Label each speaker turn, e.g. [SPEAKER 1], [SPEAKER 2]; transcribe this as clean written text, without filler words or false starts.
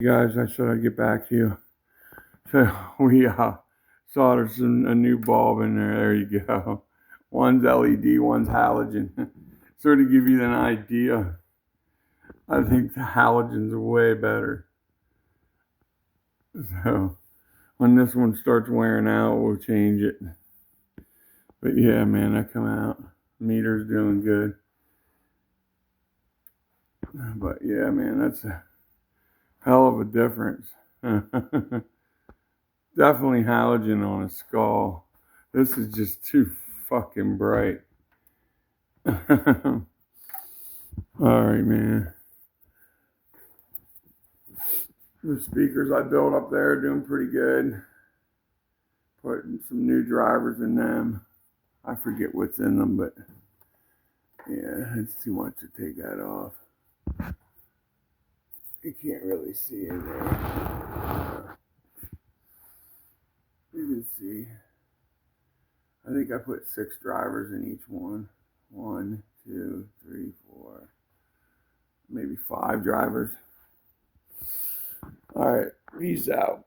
[SPEAKER 1] You guys, I said I'd get back to you. So we soldered a new bulb in there. There you go. One's LED, one's halogen. Sort of give you an idea. I think the halogen's way better. So when this one starts wearing out, we'll change it. But yeah, man, I come out. Meter's doing good. But yeah, man, that's a hell of a difference. Definitely halogen on a skull. This is just too fucking bright. All right, man. The speakers I built up there are doing pretty good. Putting some new drivers in them. I forget what's in them, but yeah, it's too much to take that off. You can't really see in there. You can see. I think I put 6 drivers in each one. 1, 2, 3, 4, maybe 5 drivers. All right, peace out.